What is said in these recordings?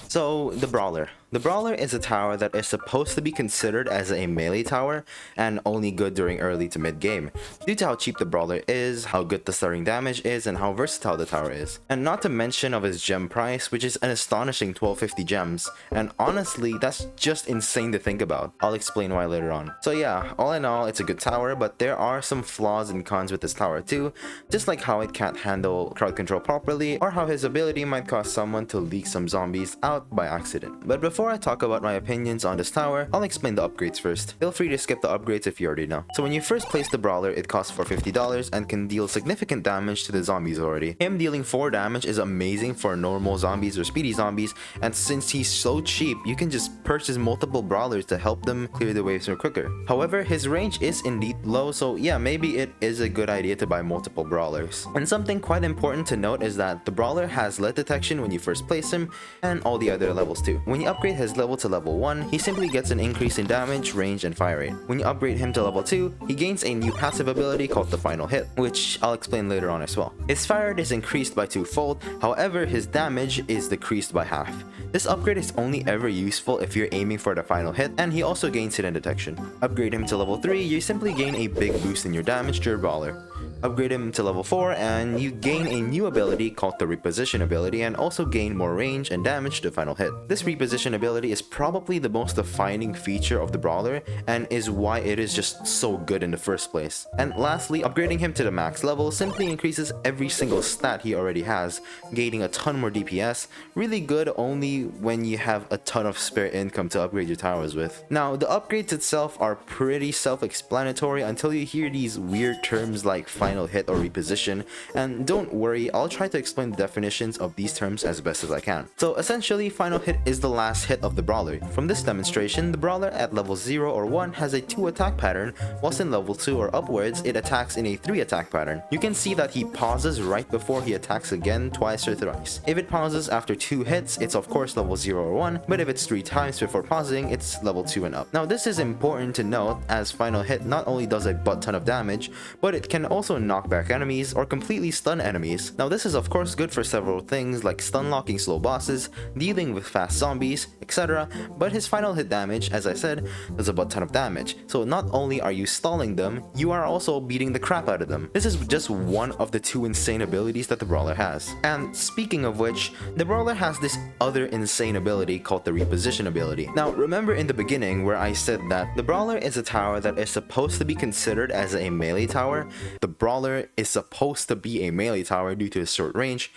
So, the Brawler. The Brawler is a tower that is supposed to be considered as a melee tower and only good during early to mid game, due to how cheap the Brawler is, how good the starting damage is, and how versatile the tower is. And not to mention of his gem price, which is an astonishing 1250 gems, and honestly, that's just insane to think about. I'll explain why later on. So yeah, all in all, it's a good tower, but there are some flaws and cons with this tower too, just like how it can't handle crowd control properly, or how his ability might cause someone to leak some zombies out by accident. But before I talk about my opinions on this tower, I'll explain the upgrades first. Feel free to skip the upgrades if you already know. So when you first place the Brawler, it costs for $50 and can deal significant damage to the zombies already. Him dealing 4 damage is amazing for normal zombies or speedy zombies, and since he's so cheap, you can just purchase multiple Brawlers to help them clear the waves more quicker. However, his range is indeed low, so yeah, maybe it is a good idea to buy multiple Brawlers. And something quite important to note is that the Brawler has lead detection when you first place him, and all the other levels too. When you upgrade his level to level 1, he simply gets an increase in damage, range, and fire rate. When you upgrade him to level 2, he gains a new passive ability called the Final Hit, which I'll explain later on as well. His fire rate is increased by 2-fold, however his damage is decreased by half. This upgrade is only ever useful if you're aiming for the Final Hit, and he also gains hidden detection. Upgrade him to level 3, you simply gain a big boost in your damage to your Brawler. Upgrade him to level 4 and you gain a new ability called the Reposition ability, and also gain more range and damage to Final Hit. This Reposition ability is probably the most defining feature of the Brawler and is why it is just so good in the first place. And lastly, upgrading him to the max level simply increases every single stat he already has, gaining a ton more DPS, really good only when you have a ton of spare income to upgrade your towers with. Now, the upgrades itself are pretty self-explanatory until you hear these weird terms like Final Hit or Reposition, and don't worry, I'll try to explain the definitions of these terms as best as I can. So essentially, Final Hit is the last hit of the Brawler. From this demonstration, the Brawler at level 0 or 1 has a 2 attack pattern, whilst in level 2 or upwards, it attacks in a 3 attack pattern. You can see that he pauses right before he attacks again twice or thrice. If it pauses after 2 hits, it's of course level 0 or 1, but if it's 3 times before pausing, it's level 2 and up. Now this is important to note, as Final Hit not only does a butt ton of damage, but it can also knock back enemies or completely stun enemies. Now this is of course good for several things like stun locking slow bosses, dealing with fast zombies, etc. But his Final Hit damage, as I said, does a butt ton of damage. So not only are you stalling them, you are also beating the crap out of them. This is just one of the 2 insane abilities that the Brawler has. And speaking of which, the Brawler has this other insane ability called the Reposition ability. Now remember in the beginning where I said that the Brawler is a tower that is supposed to be considered as a melee tower? The Brawler is supposed to be a melee tower due to his short range.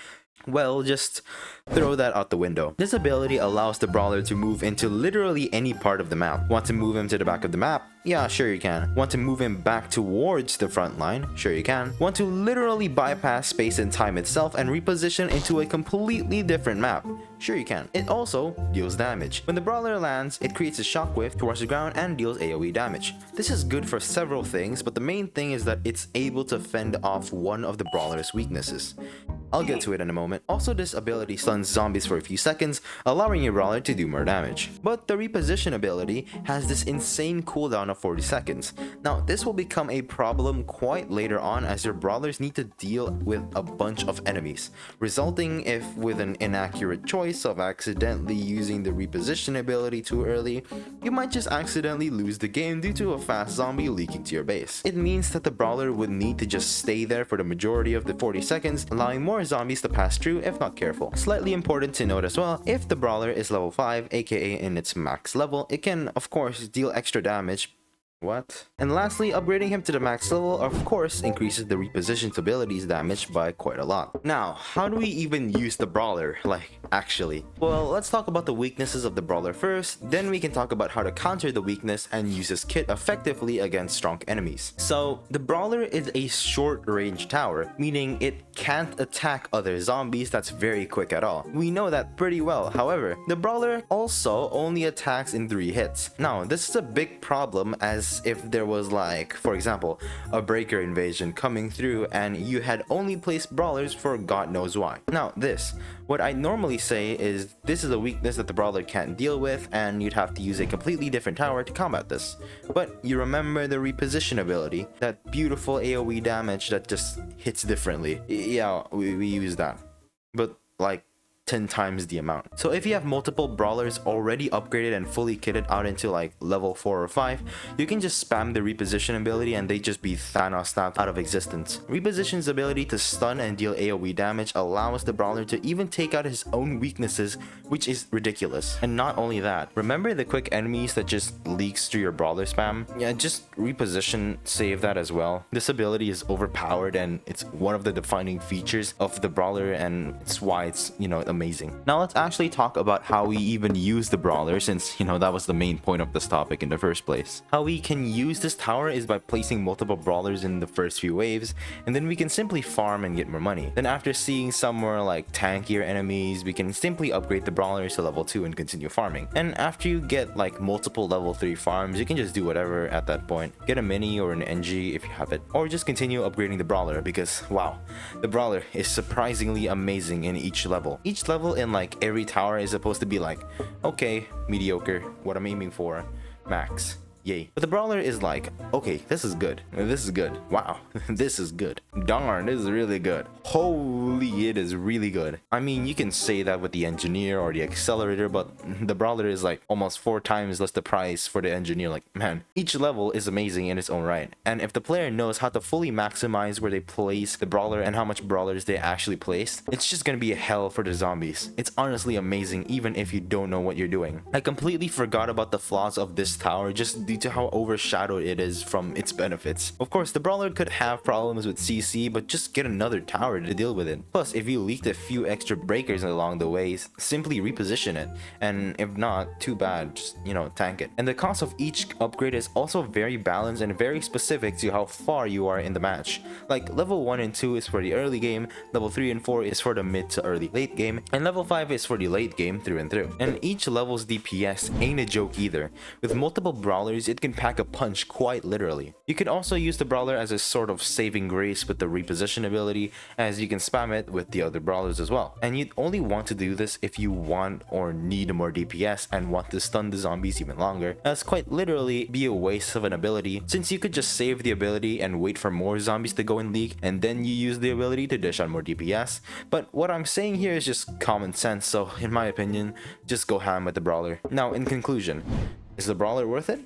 Well, just throw that out the window. This ability allows the Brawler to move into literally any part of the map. Want to move him to the back of the map? Yeah, sure you can. Want to move him back towards the front line? Sure you can. Want to literally bypass space and time itself and reposition into a completely different map? Sure you can. It also deals damage. When the Brawler lands, it creates a shockwave towards the ground and deals AoE damage. This is good for several things, but the main thing is that it's able to fend off one of the Brawler's weaknesses. I'll get to it in a moment. Also, this ability stuns zombies for a few seconds, allowing your Brawler to do more damage. But the Reposition ability has this insane cooldown of 40 seconds. Now, this will become a problem quite later on as your Brawlers need to deal with a bunch of enemies, resulting if with an inaccurate choice of accidentally using the Reposition ability too early, you might just accidentally lose the game due to a fast zombie leaking to your base. It means that the Brawler would need to just stay there for the majority of the 40 seconds, allowing more zombies to pass through if not careful. Slightly important to note as well, if the Brawler is level 5, aka in its max level, it can of course deal extra damage. What? And lastly, upgrading him to the max level of course increases the Reposition's abilities damage by quite a lot. Now, how do we even use the Brawler? Like, actually? Well, let's talk about the weaknesses of the Brawler first, then we can talk about how to counter the weakness and use his kit effectively against strong enemies. So, the Brawler is a short range tower, meaning it can't attack other zombies that's very quick at all. We know that pretty well. However, the Brawler also only attacks in 3 hits. Now, this is a big problem as if there was like, for example, a breaker invasion coming through and you had only placed Brawlers for God knows why. Now what I normally say is this is a weakness that the Brawler can't deal with and you'd have to use a completely different tower to combat this. But you remember the Reposition ability, that beautiful AoE damage that just hits differently. Yeah, we use that. But like, 10 times the amount. So if you have multiple brawlers already upgraded and fully kitted out into like level 4 or 5, you can just spam the reposition ability and they just be Thanos snapped out of existence. Reposition's ability to stun and deal AoE damage allows the brawler to even take out his own weaknesses, which is ridiculous. And not only that, remember the quick enemies that just leaks through your brawler spam? Yeah, just reposition save that as well. This ability is overpowered and it's one of the defining features of the brawler, and it's why it's, amazing. Now let's actually talk about how we even use the brawler, since that was the main point of this topic in the first place. How we can use this tower is by placing multiple brawlers in the first few waves, and then we can simply farm and get more money. Then after seeing some more like tankier enemies, we can simply upgrade the brawlers to level 2 and continue farming. And after you get like multiple level 3 farms, you can just do whatever at that point. Get a mini or an NG if you have it, or just continue upgrading the brawler, because wow, the brawler is surprisingly amazing in each level. Each level in like every tower is supposed to be like, okay, mediocre, what I'm aiming for, max. Yay. But the brawler is like, okay, this is good. This is good. Wow, this is good. Darn, this is really good. Holy, it is really good. I mean, you can say that with the engineer or the accelerator, but the brawler is like almost 4 times less the price for the engineer. Like, man, each level is amazing in its own right. And if the player knows how to fully maximize where they place the brawler and how much brawlers they actually placed, it's just gonna be a hell for the zombies. It's honestly amazing even if you don't know what you're doing. I completely forgot about the flaws of this tower just due to how overshadowed it is from its benefits. Of course, the brawler could have problems with CC, but just get another tower to deal with it. Plus, if you leaked a few extra breakers along the way, simply reposition it. And if not, too bad, just, tank it. And the cost of each upgrade is also very balanced and very specific to how far you are in the match. Like, level 1 and 2 is for the early game, level 3 and 4 is for the mid to early late game, and level 5 is for the late game through and through. And each level's DPS ain't a joke either. With multiple brawlers, it can pack a punch quite literally. You can also use the brawler as a sort of saving grace with the reposition ability, as you can spam it with the other brawlers as well. And you'd only want to do this if you want or need more DPS and want to stun the zombies even longer, as quite literally be a waste of an ability, since you could just save the ability and wait for more zombies to go in league, and then you use the ability to dish out more DPS. But what I'm saying here is just common sense, so in my opinion, just go ham with the brawler. Now, in conclusion, is the brawler worth it?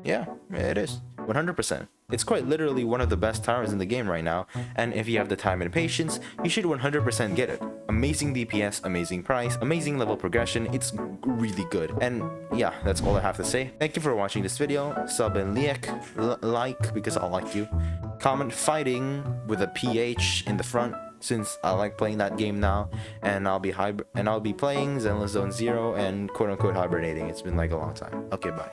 Yeah, it is. 100%. It's quite literally one of the best towers in the game right now, and if you have the time and patience, you should 100% get it. Amazing DPS, amazing price, amazing level progression, it's really good. And yeah, that's all I have to say. Thank you for watching this video. Sub and like because I like you. Comment fighting with a PH in the front, since I like playing that game now, and I'll be playing Zenless Zone Zero and quote unquote hibernating. It's been like a long time. Okay, bye.